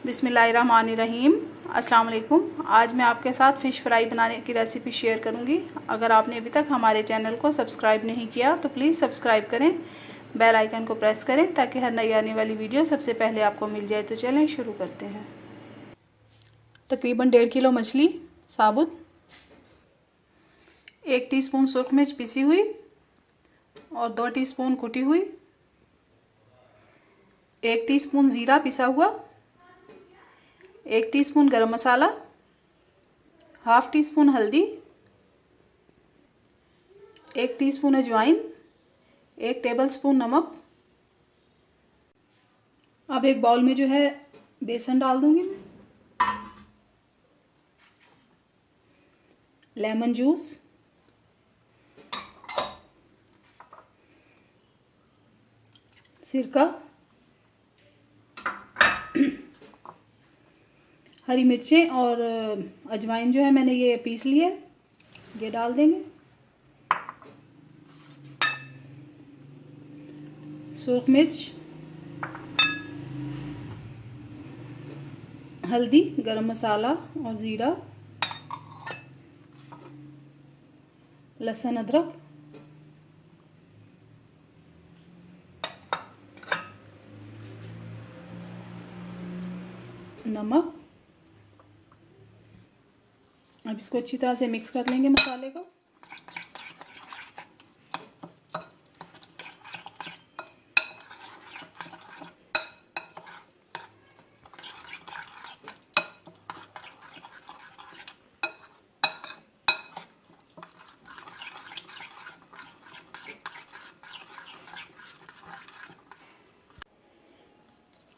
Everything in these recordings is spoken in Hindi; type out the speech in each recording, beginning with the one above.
बिस्मिल्लाहिर्रहमानिर्रहीम। अस्सलाम वालेकुम। आज मैं आपके साथ फ़िश फ्राई बनाने की रेसिपी शेयर करूंगी। अगर आपने अभी तक हमारे चैनल को सब्सक्राइब नहीं किया तो प्लीज़ सब्सक्राइब करें, बेल आइकन को प्रेस करें ताकि हर नई आने वाली वीडियो सबसे पहले आपको मिल जाए। तो चलें शुरू करते हैं। तकरीबन 1.5 किलो मछली साबुत, 1 टीस्पून सुरख मिर्च पिसी हुई और 2 टीस्पून कुटी हुई, 1 टीस्पून ज़ीरा पिसा हुआ, 1 टीस्पून गरम मसाला, हाफ़ टीस्पून हल्दी, 1 टीस्पून अजवाइन, 1 टेबलस्पून नमक। अब एक बाउल में जो है बेसन डाल दूंगी मैं, लेमन जूस, सिरका, हरी मिर्चें और अजवाइन जो है मैंने ये पीस लिया है, ये डाल देंगे। सुरख मिर्च, हल्दी, गरम मसाला और ज़ीरा, लहसुन अदरक, नमक। अब इसको अच्छी तरह से मिक्स कर लेंगे मसाले को।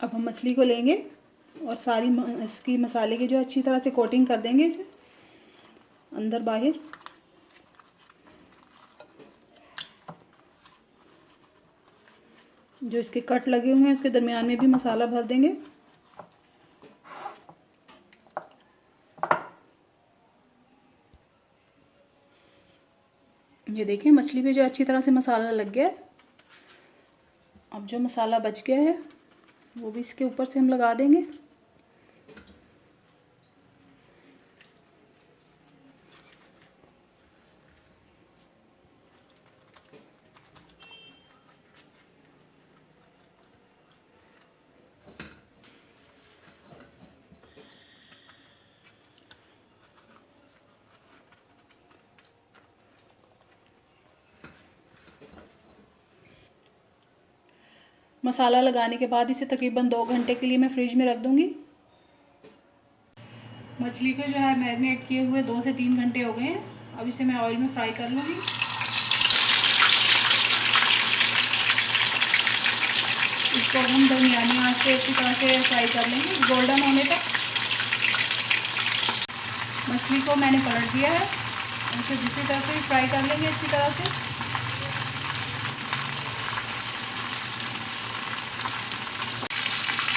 अब हम मछली को लेंगे और सारी इसकी मसाले की जो अच्छी तरह से कोटिंग कर देंगे, इसे अंदर बाहर। जो इसके कट लगे हुए हैं उसके दरमियान में भी मसाला भर देंगे। ये देखिए मछली पे जो अच्छी तरह से मसाला लग गया है। अब जो मसाला बच गया है वो भी इसके ऊपर से हम लगा देंगे। मसाला लगाने के बाद इसे तकरीबन 2 घंटे के लिए मैं फ्रिज में रख दूंगी। मछली को जो है मैरिनेट किए हुए 2 से 3 घंटे हो गए हैं। अब इसे मैं ऑयल में फ्राई कर लूँगी। इसको हम दरमियानी आंच पे अच्छी तरह से फ्राई कर लेंगे गोल्डन होने तक। मछली को मैंने पलट दिया है, इसे दूसरी तरह से फ्राई कर लेंगे अच्छी तरह से।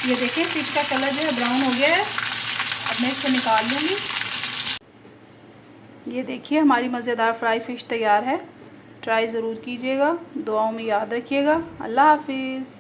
ये देखिए फिश का कलर जो है ब्राउन हो गया है। अब मैं इसको निकाल लूँगी। ये देखिए हमारी मज़ेदार फ्राई फ़िश तैयार है। ट्राई ज़रूर कीजिएगा, दुआओं में याद रखिएगा। अल्लाह हाफिज़।